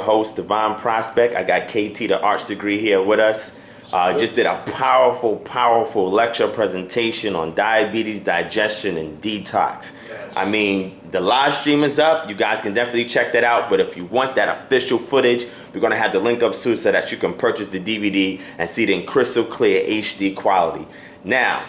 host, Divine Prospect. I got KT, the arts degree, here with us. Just did a powerful lecture presentation on diabetes, digestion, and detox. Yes. I mean, the live stream is up. You guys can definitely check that out. But if you want that official footage, we're going to have the link up soon so that you can purchase the DVD and see it in crystal clear HD quality. Now,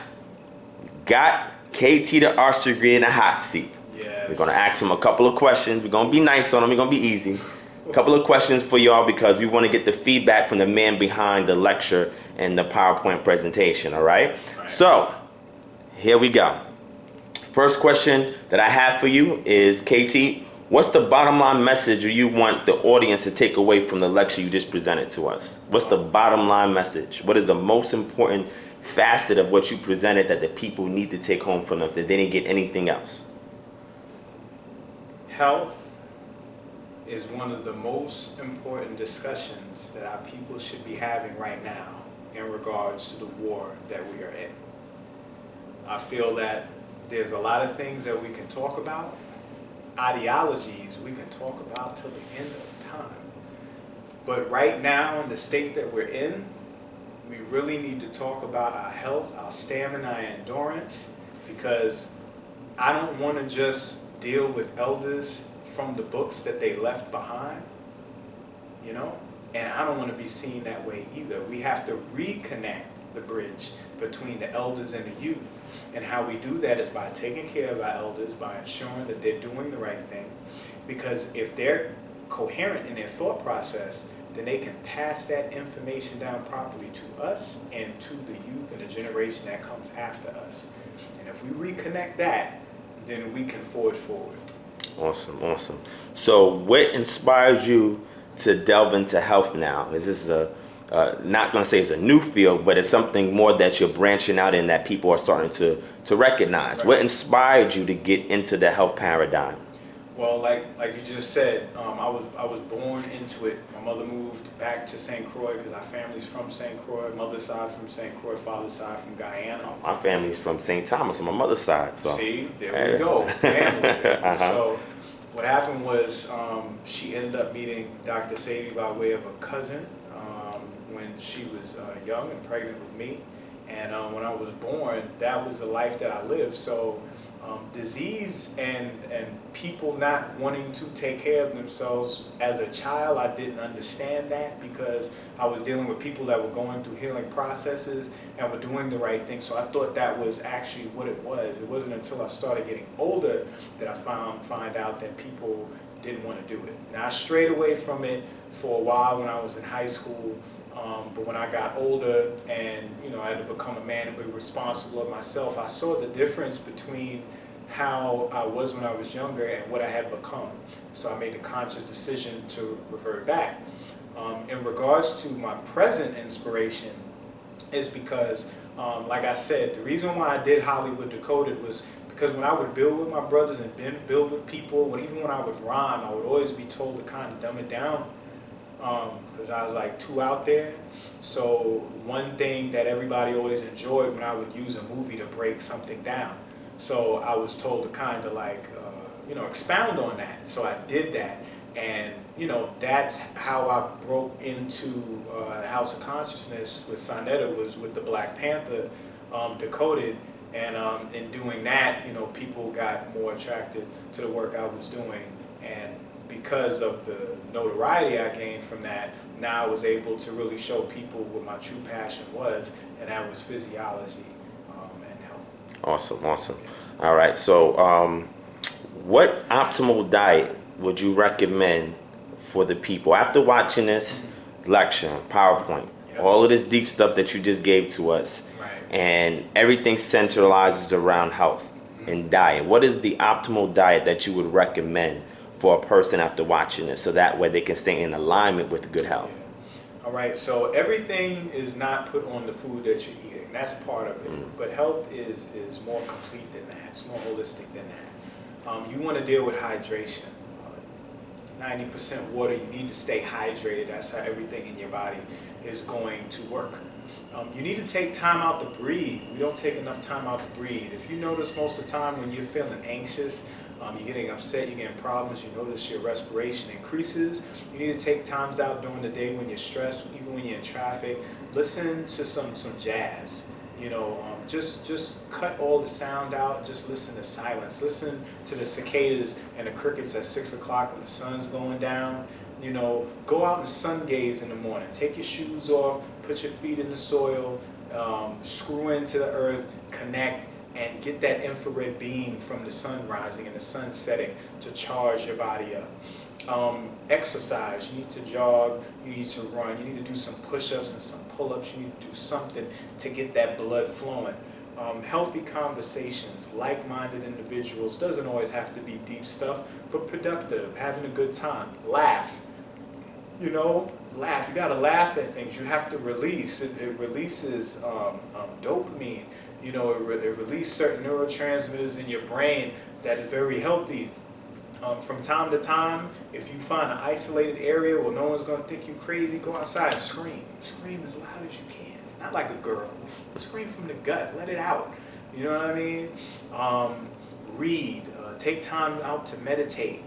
got KT, the arts degree, in the hot seat. Yes. We're going to ask him a couple of questions. We're going to be nice on him. We're going to be easy. A couple of questions for y'all because we want to get the feedback from the man behind the lecture and the PowerPoint presentation, all right? So, here we go. First question that I have for you is, KT, what's the bottom line message you want the audience to take away from the lecture you just presented to us? What's the bottom line message? What is the most important facet of what you presented that the people need to take home from them if they didn't get anything else? Health is one of the most important discussions that our people should be having right now in regards to the war that we are in. I feel that there's a lot of things that we can talk about. Ideologies we can talk about till the end of time. But right now, in the state that we're in, we really need to talk about our health, our stamina, our endurance, because I don't want to just deal with elders from the books that they left behind, you know? And I don't want to be seen that way either. We have to reconnect the bridge between the elders and the youth. And how we do that is by taking care of our elders, by ensuring that they're doing the right thing. Because if they're coherent in their thought process, then they can pass that information down properly to us and to the youth and the generation that comes after us. And if we reconnect that, then we can forge forward. Awesome. So what inspires you to delve into health now? Is this not going to say it's a new field, but it's something more that you're branching out in that people are starting to recognize? Right. What inspired you to get into the health paradigm? Well, like you just said, I was born into it. My mother moved back to St. Croix because our family's from St. Croix. Mother's side from St. Croix, father's side from Guyana. My family's from St. Thomas on my mother's side. So see, there we go, family. So what happened was she ended up meeting Dr. Sadie by way of a cousin when she was young and pregnant with me. And when I was born, that was the life that I lived. So disease and people not wanting to take care of themselves as a child, I didn't understand that because I was dealing with people that were going through healing processes and were doing the right thing. So I thought that was actually what it was. It wasn't until I started getting older that I find out that people didn't want to do it. Now I strayed away from it for a while when I was in high school. But when I got older and I had to become a man and be responsible of myself, I saw the difference between how I was when I was younger and what I had become. So I made a conscious decision to revert back. In regards to my present inspiration is because, like I said, the reason why I did Hollywood Decoded was because when I would build with my brothers and build with people, even when I would rhyme, I would always be told to kind of dumb it down. Because I was like too out there. So one thing that everybody always enjoyed when I would use a movie to break something down. So I was told to kind of like, expound on that. So I did that. And, that's how I broke into the House of Consciousness with Sonetta, was with the Black Panther Decoded. And in doing that, people got more attracted to the work I was doing. And because of the notoriety I gained from that, now I was able to really show people what my true passion was, and that was physiology and health. Awesome. All right, so what optimal diet would you recommend for the people? After watching this lecture, PowerPoint, all of this deep stuff that you just gave to us, right, and everything centralizes around health and diet, what is the optimal diet that you would recommend for a person after watching this, so that way they can stay in alignment with good health? All right, so everything is not put on the food that you're eating. That's part of it. But health is more complete than that. It's more holistic than that. You want to deal with hydration. 90% water, you need to stay hydrated. That's how everything in your body is going to work. You need to take time out to breathe. We don't take enough time out to breathe. If you notice most of the time when you're feeling anxious, you're getting upset, you're getting problems, you notice your respiration increases, you need to take times out during the day when you're stressed, even when you're in traffic. Listen to some jazz. Just cut all the sound out. Just listen to silence. Listen to the cicadas and the crickets at 6 o'clock when the sun's going down. Go out and sun gaze in the morning. Take your shoes off, put your feet in the soil, screw into the earth, connect, and get that infrared beam from the sun rising and the sun setting to charge your body up. Exercise. You need to jog, you need to run, you need to do some push-ups and some pull-ups, you need to do something to get that blood flowing. Healthy conversations, like-minded individuals, doesn't always have to be deep stuff, but productive, having a good time. Laugh. Laugh. You gotta laugh at things. You have to release. It releases dopamine. It releases certain neurotransmitters in your brain that is very healthy. From time to time, if you find an isolated area where no one's going to think you crazy, go outside and scream. Scream as loud as you can. Not like a girl. Scream from the gut. Let it out. You know what I mean? Read. Take time out to meditate.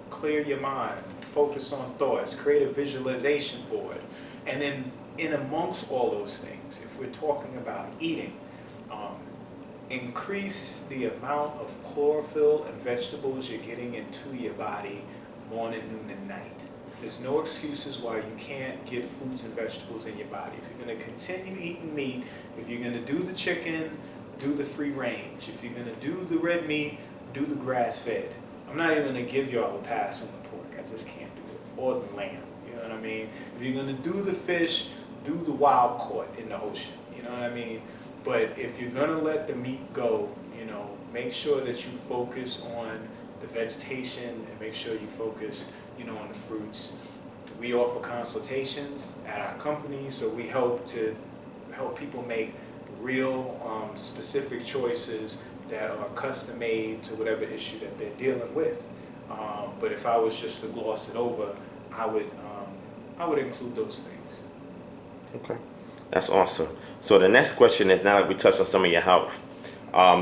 Clear your mind. Focus on thoughts. Create a visualization board. And then in amongst all those things, if we're talking about eating, increase the amount of chlorophyll and vegetables you're getting into your body morning, noon, and night. There's no excuses why you can't get fruits and vegetables in your body. If you're going to continue eating meat, if you're going to do the chicken, do the free range. If you're going to do the red meat, do the grass-fed. I'm not even going to give y'all a pass on the pork. I just can't do it. Or the lamb. You know what I mean? If you're going to do the fish, do the wild caught in the ocean. You know what I mean? But if you're going to let the meat go, make sure that you focus on the vegetation and make sure you focus, on the fruits. We offer consultations at our company, so we help people make real specific choices that are custom made to whatever issue that they're dealing with. But if I was just to gloss it over, I would include those things. Okay, that's awesome. So the next question is, now that we touched on some of your health,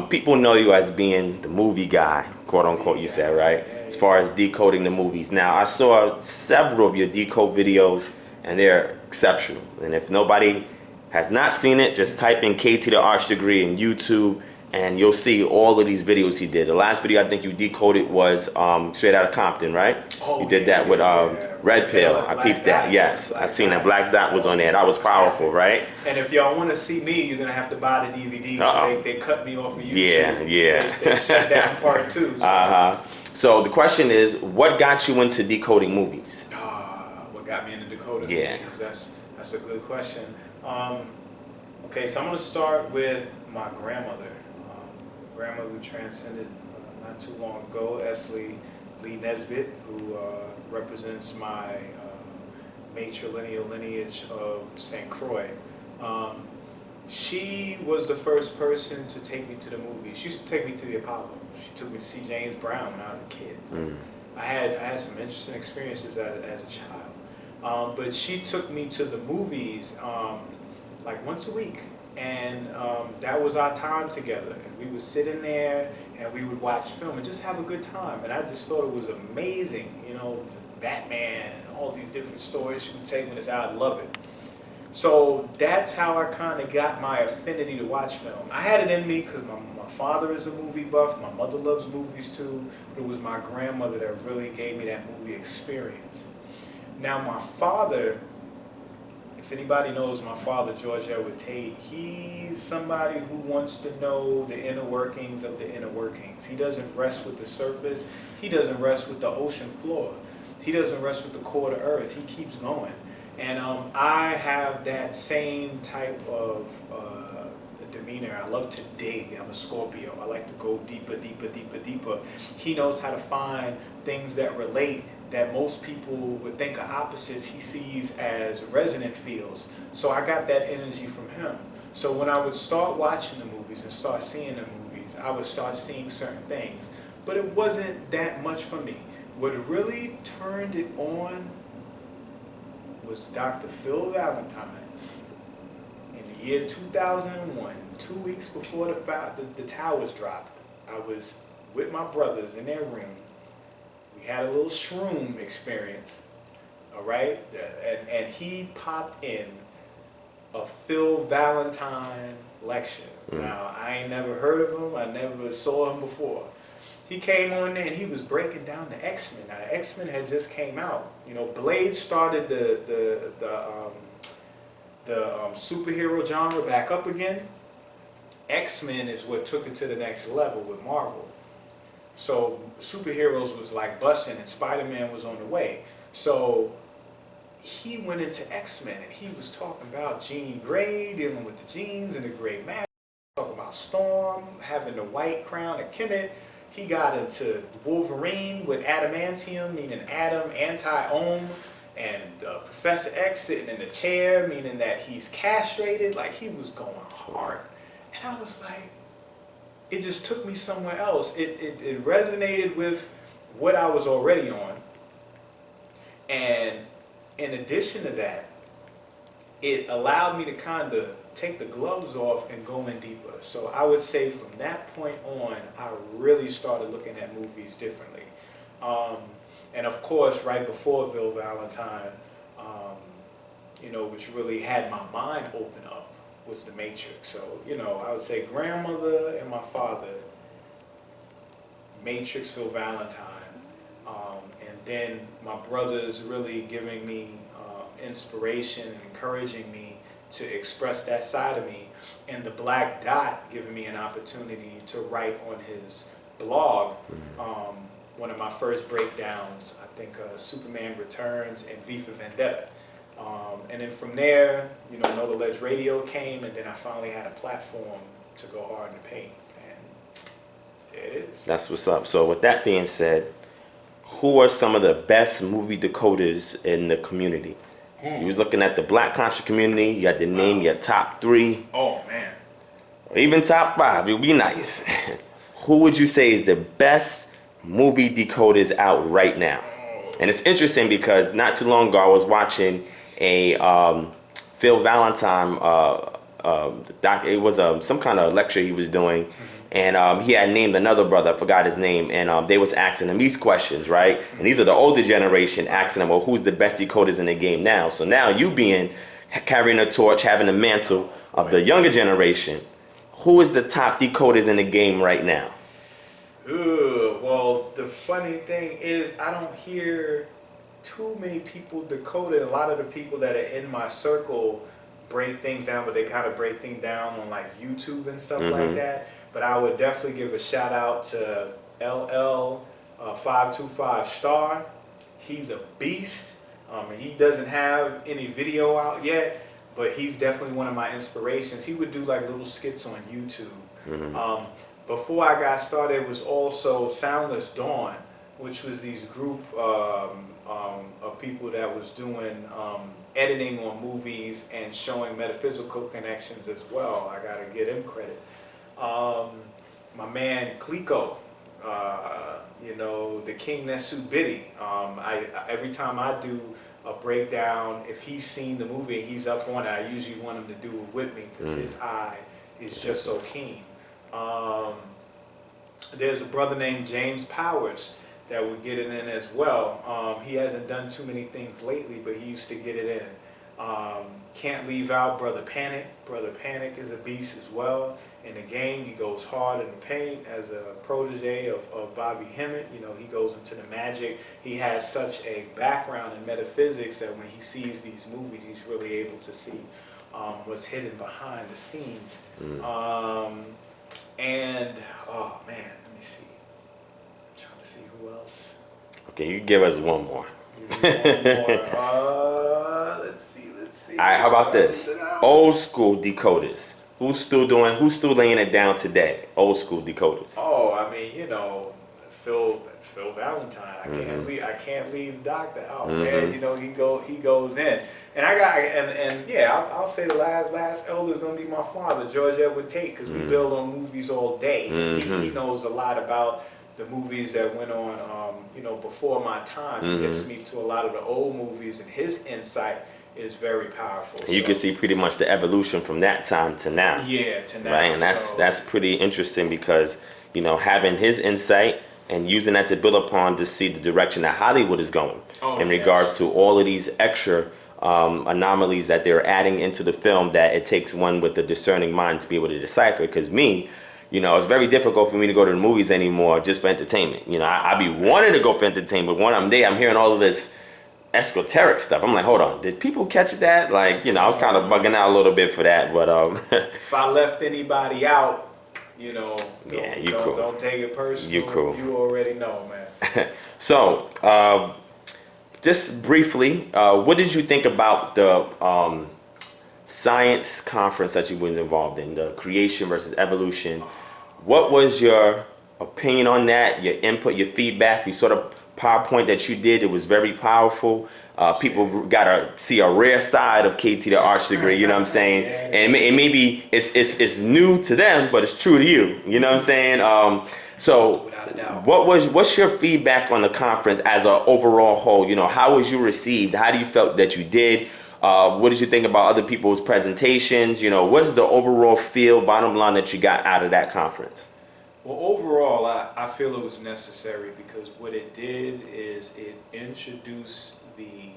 people know you as being the movie guy, quote unquote, you said, right? As far as decoding the movies. Now, I saw several of your decode videos, and they're exceptional. And if nobody has not seen it, just type in KT the Arts Degree in YouTube, and you'll see all of these videos he did. The last video I think you decoded was Straight Outta Compton, right? You did that with Red Pill. I peeped that. Yes, I seen that Black Dot was on there. That was powerful, right? And if y'all want to see me, you're gonna have to buy the DVD. They cut me off of YouTube. Yeah. They shut down part 2. So. So the question is, what got you into decoding movies? What got me into decoding movies? That's a good question. Okay, so I'm gonna start with my grandmother. Grandmother who transcended not too long ago, Esley Lee Nesbitt, who represents my matrilineal lineage of St. Croix. She was the first person to take me to the movies. She used to take me to the Apollo. She took me to see James Brown when I was a kid. I had some interesting experiences as a child. But she took me to the movies like once a week. And that was our time together. And we would sit in there and we would watch film and just have a good time. And I just thought it was amazing, Batman and all these different stories she would take me. I love it. So that's how I kind of got my affinity to watch film. I had it in me because my father is a movie buff. My mother loves movies too. But it was my grandmother that really gave me that movie experience. Now my father, if anybody knows my father, George Edward Tate, he's somebody who wants to know the inner workings of the inner workings. He doesn't rest with the surface. He doesn't rest with the ocean floor. He doesn't rest with the core of the earth. He keeps going. And I have that same type of demeanor. I love to dig. I'm a Scorpio. I like to go deeper, deeper, deeper, deeper. He knows how to find things that relate that most people would think are opposites. He sees as resonant fields. So I got that energy from him. So when I would start watching the movies and start seeing the movies, I would start seeing certain things. But it wasn't that much for me. What really turned it on was Dr. Phil Valentine in the year 2001, 2 weeks before the towers dropped. I was with my brothers in their room. We had a little shroom experience, all right? And he popped in a Phil Valentine lecture. Now, I ain't never heard of him. I never saw him before. He came on there and he was breaking down the X-Men. Now, the X-Men had just came out. You know, Blade started the superhero genre back up again. X-Men is what took it to the next level with Marvel. So superheroes was like busting and Spider-Man was on the way. So he went into X-Men and he was talking about Jean Grey, dealing with the genes and the gray matter, talking about Storm, having the white crown of Kemet. He got into Wolverine with adamantium, meaning Adam, anti-Ohm, and Professor X sitting in the chair, meaning that he's castrated. Like, he was going hard. And I was like, it just took me somewhere else. It resonated with what I was already on. And in addition to that, it allowed me to kind of take the gloves off and go in deeper. So I would say from that point on, I really started looking at movies differently. And of course, right before Phil Valentine, you know, which really had my mind open up, was The Matrix. So, you know, I would say grandmother and my father, Matrix, Phil Valentine, and then my brothers really giving me inspiration and encouraging me to express that side of me, and the Black Dot giving me an opportunity to write on his blog. One of my first breakdowns, I think Superman Returns and V for Vendetta. And then from there, you know, Know the Ledge Radio came, and then I finally had a platform to go hard in the paint. And there it is. That's what's up. So with that being said, who are some of the best movie decoders in the community? You was looking at the Black conscious community, you had to name your top 3. Oh, man. Or even top 5, it would be nice. Who would you say is the best movie decoders out right now? And it's interesting because not too long ago I was watching a Phil Valentine it was some kind of lecture he was doing, and he had named another brother, I forgot his name, and they was asking him these questions, right? And these are the older generation asking him, well, who's the best decoders in the game now? So now you carrying a torch, having the mantle of the younger generation, who is the top decoders in the game right now? Well, the funny thing is I don't hear too many people decode it. A lot of the people that are in my circle break things down, but they kind of break things down on like YouTube and stuff like that. But I would definitely give a shout out to LL 525 Star. He's a beast. He doesn't have any video out yet, but he's definitely one of my inspirations. He would do like little skits on YouTube. Before I got started, it was also Soundless Dawn, which was these group of people that was doing editing on movies and showing metaphysical connections as well. I gotta give him credit. My man Kliko, you know, the King Nesu Biddy. Every time I do a breakdown, if he's seen the movie and he's up on it, I usually want him to do it with me because his eye is just so keen. There's a brother named James Powers that would get it in as well. He hasn't done too many things lately, but he used to get it in. Can't leave out Brother Panic. Brother Panic is a beast as well. In the game, he goes hard in the paint as a protege of Bobby Hemmett. You know, he goes into the magic. He has such a background in metaphysics that when he sees these movies, he's really able to see what's hidden behind the scenes. And, oh man, let me see. I'm trying to see who else. Okay, you give us one more. Let's see. All right, how about this? Old school decoders. Who's still laying it down today? Old school decoders. Oh, I mean, you know, Phil Valentine. I can't leave Doctor out, man. You know, he goes in, and I got and yeah, I'll say the last elder is gonna be my father, George Edward Tate, because we build on movies all day. He knows a lot about the movies that went on, you know, before my time. He hips me to a lot of the old movies, and his insight is very powerful. You can see pretty much the evolution from that time to now. Yeah, to now. Right, and that's pretty interesting because, having his insight and using that to build upon to see the direction that Hollywood is going in regards to all of these extra anomalies that they're adding into the film, that it takes one with a discerning mind to be able to decipher. Because me, it's very difficult for me to go to the movies anymore just for entertainment. I be wanting to go for entertainment, but when I'm there, I'm hearing all of this esoteric stuff. I'm like, hold on, did people catch that? Like, I was kind of bugging out a little bit for that, but if I left anybody out, cool. Don't take it personal. You cool. You already know, man. So, just briefly, what did you think about the science conference that you was involved in, the creation versus evolution? What was your opinion on that, your input, your feedback? You sort of PowerPoint that you did, it was very powerful. People got to see a rare side of KT, the arts degree, you know what I'm saying? And maybe it's new to them, but it's true to you, you know what I'm saying? So what's your feedback on the conference as an overall whole? How was you received? How do you felt that you did? What did you think about other people's presentations? What is the overall feel, bottom line, that you got out of that conference? Well, overall, I feel it was necessary because what it did is it introduced the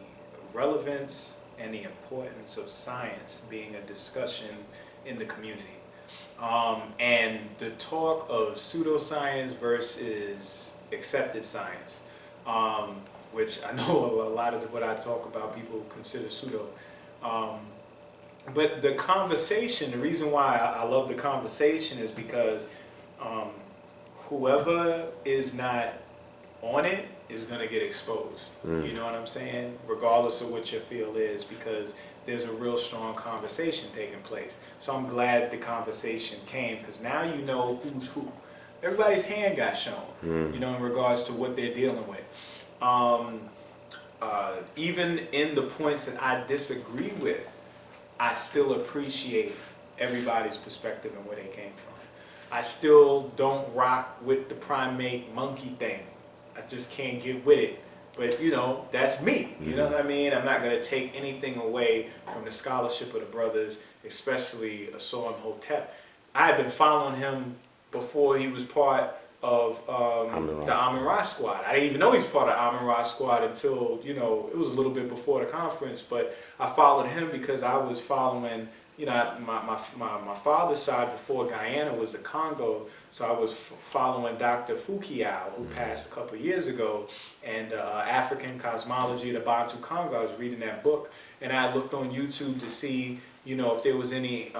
relevance and the importance of science being a discussion in the community. And the talk of pseudoscience versus accepted science, which I know a lot of what I talk about people consider pseudo. But the conversation, the reason why I love the conversation is because whoever is not on it is going to get exposed. You know what I'm saying? Regardless of what your field is, because there's a real strong conversation taking place. So I'm glad the conversation came, because now you know who's who. Everybody's hand got shown, in regards to what they're dealing with. Even in the points that I disagree with, I still appreciate everybody's perspective and where they came from. I still don't rock with the primate monkey thing. I just can't get with it. But, that's me. You know what I mean? I'm not going to take anything away from the scholarship of the brothers, especially Asor Hotep. I had been following him before he was part of the Amun-Ra Squad. I didn't even know he was part of Amun-Ra Squad until, it was a little bit before the conference. But I followed him because I was following... my father's side before Guyana was the Congo, so I was following Dr. Fukiao, who passed a couple of years ago, and African Cosmology of the Bantu Congo. I was reading that book, and I looked on YouTube to see, if there was any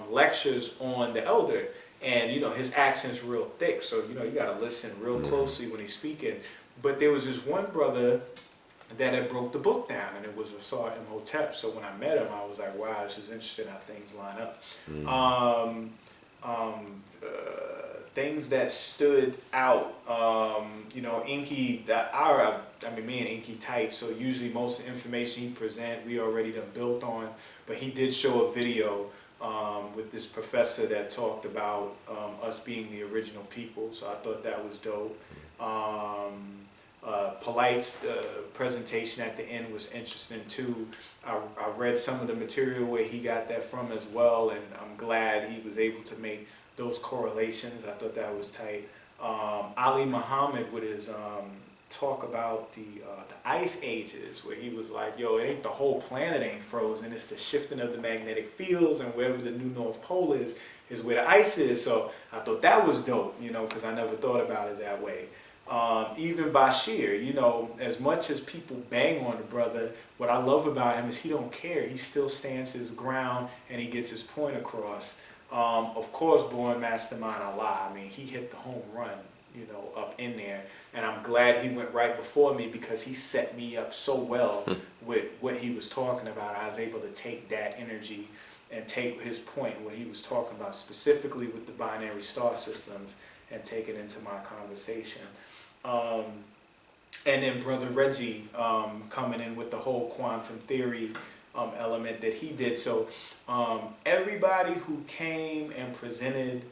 lectures on the elder, and his accent's real thick, so you got to listen real closely when he's speaking. But there was this one brother that had broke the book down, and it was Asar Imhotep. So when I met him, I was like, wow, this is interesting how things line up. Things that stood out, Inky, me and Inky tight, so usually most of the information he present, we already done built on, but he did show a video with this professor that talked about us being the original people, so I thought that was dope. Polite's presentation at the end was interesting too. I read some of the material where he got that from as well, and I'm glad he was able to make those correlations. I thought that was tight. Ali Muhammad with his talk about the ice ages, where he was like, yo, it ain't the whole planet ain't frozen, it's the shifting of the magnetic fields, and wherever the new North Pole is where the ice is. So I thought that was dope, because I never thought about it that way. Even Bashir, as much as people bang on the brother, what I love about him is he don't care. He still stands his ground and he gets his point across. Of course, Born Mastermind Allah, he hit the home run, up in there. And I'm glad he went right before me because he set me up so well with what he was talking about. I was able to take that energy and take his point, what he was talking about, specifically with the binary star systems, and take it into my conversation. And then Brother Reggie coming in with the whole quantum theory element that he did. So everybody who came and presented,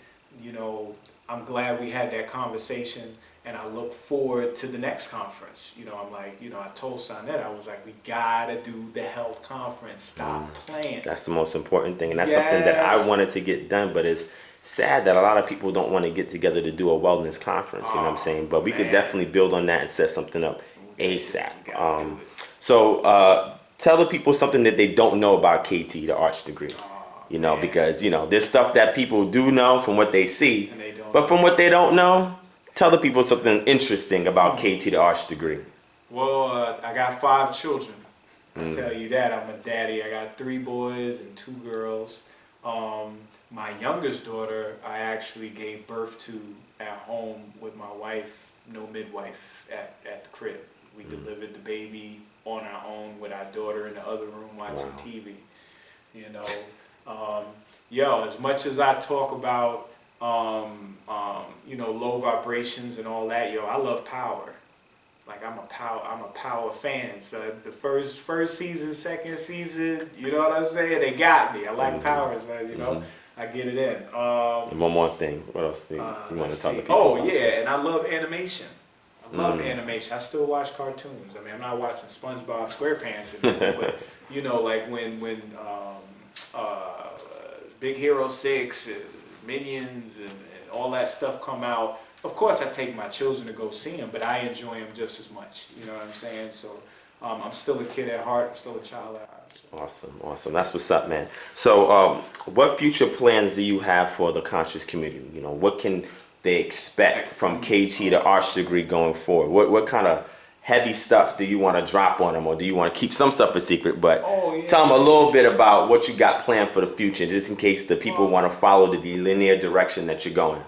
I'm glad we had that conversation, and I look forward to the next conference. I'm like, I told Sonette, I was like, we gotta do the health conference. Stop playing. That's the most important thing, and that's something that I wanted to get done, but it's sad that a lot of people don't want to get together to do a wellness conference. You know what I'm saying? But we could Man. definitely build on that and set something up ASAP. We gotta do it. So tell the people something that they don't know about KT, the arts degree. You know, Man. because you know there's stuff that people do know from what they see, And they don't but know. from what they don't know, tell the people something interesting about KT, the arts degree. Well, I got 5 children. I tell you that. I'm a daddy. I got 3 boys and 2 girls. My youngest daughter, I actually gave birth to at home with my wife, no midwife, at the crib. We delivered the baby on our own with our daughter in the other room watching TV. You know, as much as I talk about, low vibrations and all that, I love power. Like I'm a power fan. So the first season, second season, you know what I'm saying? They got me. I like power, so I get it in. And one more thing. What else do you want to tell the people? Oh about? yeah, and I love animation. I love animation. I still watch cartoons. I mean, I'm not watching SpongeBob SquarePants, but like when Big Hero 6, Minions, and all that stuff come out. Of course, I take my children to go see them, but I enjoy them just as much. You know what I'm saying? So I'm still a kid at heart. I'm still a child at heart. So. Awesome. That's what's up, man. So, what future plans do you have for the conscious community? You know, what can they expect from KT, the arts degree, going forward? What kind of heavy stuff do you want to drop on them, or do you want to keep some stuff a secret? But tell them a little bit about what you got planned for the future, just in case the people want to follow the linear direction that you're going.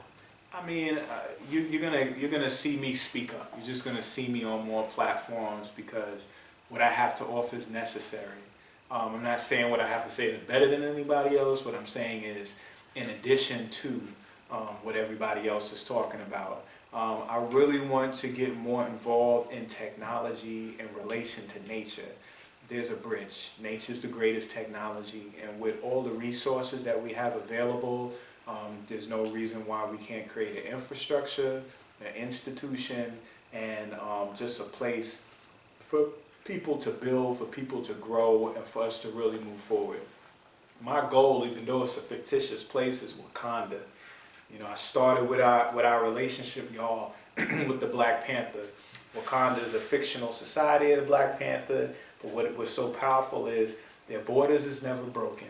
I mean, you're gonna see me speak up. You're just gonna see me on more platforms because what I have to offer is necessary. I'm not saying what I have to say is better than anybody else. What I'm saying is, in addition to what everybody else is talking about, I really want to get more involved in technology in relation to nature. There's a bridge. Nature's the greatest technology, and with all the resources that we have available, there's no reason why we can't create an infrastructure, an institution, and just a place for people to build, for people to grow, and for us to really move forward. My goal, even though it's a fictitious place, is Wakanda. I started with our relationship, y'all, with the Black Panther. Wakanda is a fictional society of the Black Panther, but what was so powerful is their borders is never broken.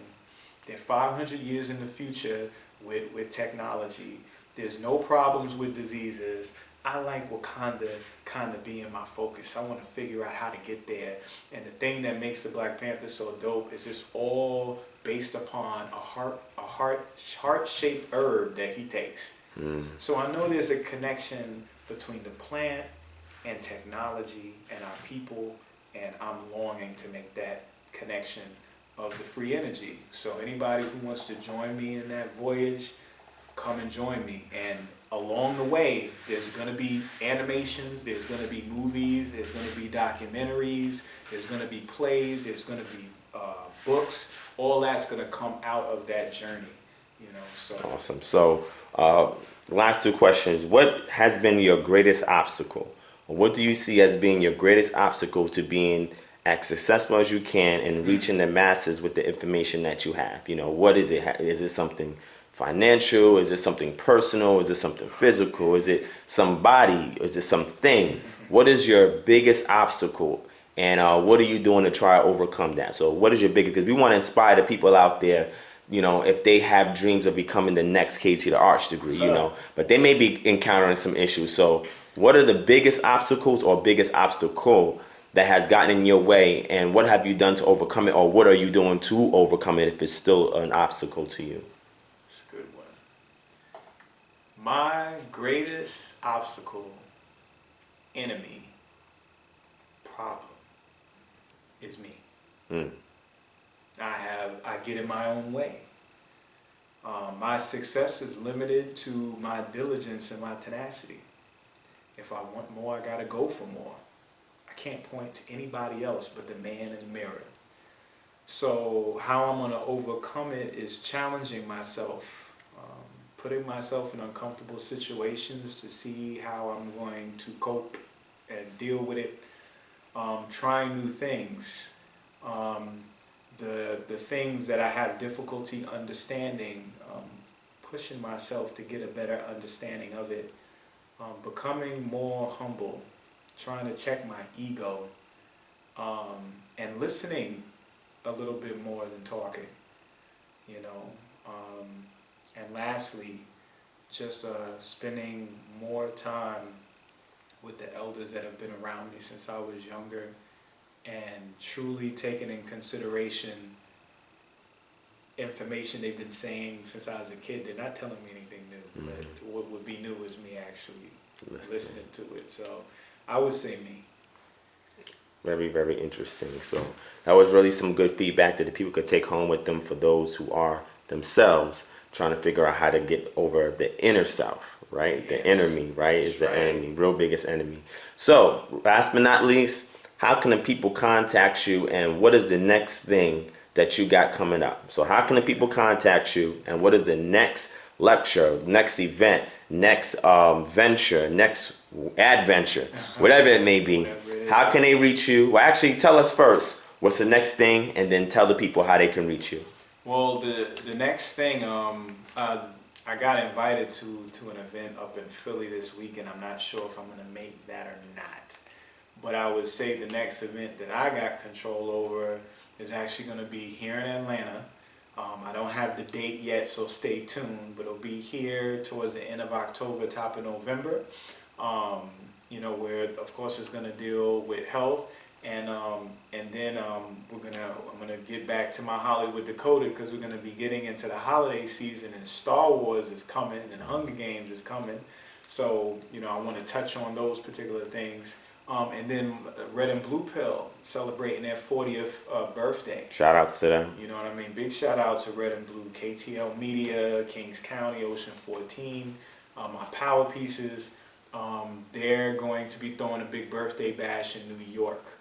They're 500 years in the future with technology. There's no problems with diseases. I like Wakanda kind of being my focus. I want to figure out how to get there. And the thing that makes the Black Panther so dope is it's all based upon a heart-shaped herb that he takes. So I know there's a connection between the plant and technology and our people, and I'm longing to make that connection of the free energy. So anybody who wants to join me in that voyage, come and join me. And along the way, there's going to be animations, there's going to be movies, there's going to be documentaries, there's going to be plays, there's going to be books. All that's going to come out of that journey. So Awesome. So, last 2 questions. What has been your greatest obstacle? What do you see as being your greatest obstacle to being as successful as you can and reaching the masses with the information that you have? What is it? Is it something financial? Is it something personal? Is it something physical? Is it somebody? Is it something? What is your biggest obstacle? And what are you doing to try to overcome that? So what is your biggest, because we want to inspire the people out there, if they have dreams of becoming the next KT, the arts degree, but they may be encountering some issues. So what are the biggest obstacles or biggest obstacle that has gotten in your way, and what have you done to overcome it, or what are you doing to overcome it if it's still an obstacle to you? That's a good one. My greatest obstacle, enemy, problem is me. I get in my own way. My success is limited to my diligence and my tenacity. If I want more, I gotta go for more. I can't point to anybody else but the man in the mirror. So how I'm gonna overcome it is challenging myself, putting myself in uncomfortable situations to see how I'm going to cope and deal with it, trying new things. The things that I have difficulty understanding, pushing myself to get a better understanding of it, becoming more humble, trying to check my ego, and listening a little bit more than talking, you know. And lastly, just spending more time with the elders that have been around me since I was younger, and truly taking in consideration information they've been saying since I was a kid. They're not telling me anything new, but what would be new is me actually listening to it. So I would say me. Very, very interesting. So that was really some good feedback that the people could take home with them for those who are themselves trying to figure out how to get over the inner self, right? Yes. The enemy, right, is the Right. enemy, real biggest enemy. So last but not least, how can the people contact you, and what is the next thing that you got coming up? So how can the people contact you, and what is the next lecture, next event, next venture, next adventure, whatever it may be? Whatever it is. How can they reach you? Well, actually, tell us first what's the next thing, and then tell the people how they can reach you. Well, the next thing, I got invited to an event up in Philly this weekend. I'm not sure if I'm going to make that or not. But I would say the next event that I got control over is actually going to be here in Atlanta. I don't have the date yet, so stay tuned. But it'll be here towards the end of October, top of November. You know, where of course it's going to deal with health. And then I'm gonna get back to my Hollywood Decoded, because we're gonna be getting into the holiday season, and Star Wars is coming and Hunger Games is coming. So you know, I want to touch on those particular things. And then Red and Blue Pill celebrating their 40th birthday. Shout outs to them. You know what I mean? Big shout out to Red and Blue, KTL Media, Kings County, Ocean 14, my Power Pieces. They're going to be throwing a big birthday bash in New York.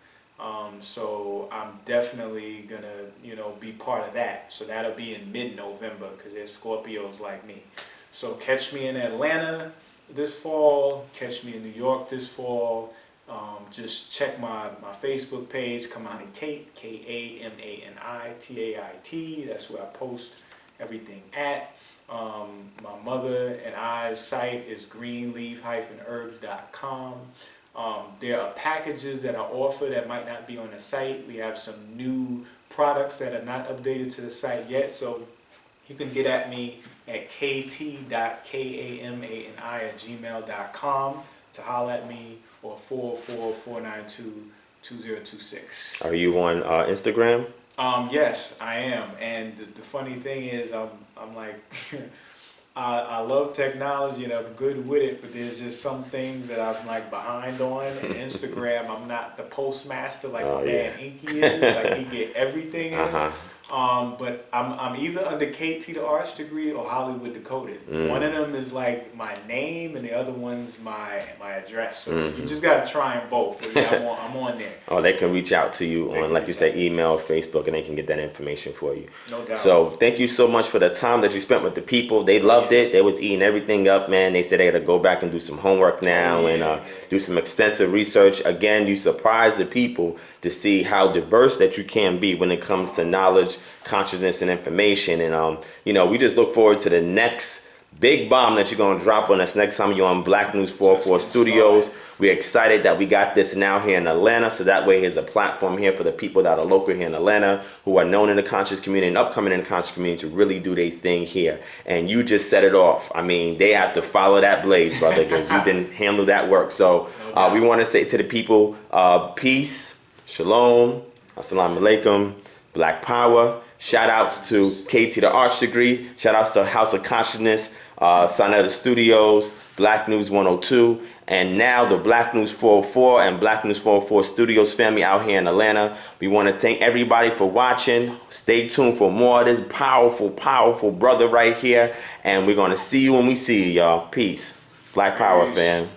So I'm definitely gonna, you know, be part of that. So that'll be in mid-November, because they're Scorpios like me. So catch me in Atlanta this fall, catch me in New York this fall. Just check my Facebook page, Kamani Tate, KAMANITAIT. That's where I post everything at. My mother and I's site is greenleaf-herbs.com. There are packages that are offered that might not be on the site. We have some new products that are not updated to the site yet, so you can get at me at kt.kamani@gmail.com to holler at me, or 444-492-2026. Are you on Instagram? Yes, I am. And the funny thing is, I'm like, I love technology and I'm good with it, but there's just some things that I'm like behind on. And Instagram, I'm not the postmaster like my man Inky is. Like, he get everything in. But I'm either under KT the Arts Degree or Hollywood Decoded. One of them is like my name, and the other one's my address. So you just gotta try them both. But yeah, I'm on there. Oh, they can reach out to you on, like you say, email, Facebook, and they can get that information for you. No doubt. So thank you so much for the time that you spent with the people. They loved it. They was eating everything up, man. They said they got to go back and do some homework now and do some extensive research. Again, you surprise the people to see how diverse that you can be when it comes to knowledge, consciousness, and information. And you know, we just look forward to the next big bomb that you're going to drop on us next time you're on BlackNews 404 Studios. We're excited that we got this now here in Atlanta, so that way here's a platform here for the people that are local here in Atlanta, who are known in the conscious community and upcoming in the conscious community, to really do their thing here. And you just set it off. I mean, they have to follow that blaze, brother, because you didn't handle that work. So we want to say to the people, peace, shalom, assalamu alaikum, black power. Shout outs to KT the Arts Degree. Shout outs to House of Consciousness, Sonetta Studios, Black News 102, and now the Black News 404 and Black News 404 Studios family out here in Atlanta. We want to thank everybody for watching. Stay tuned for more of this powerful, powerful brother right here. And we're going to see you when we see you, y'all. Peace. Black Power, fam.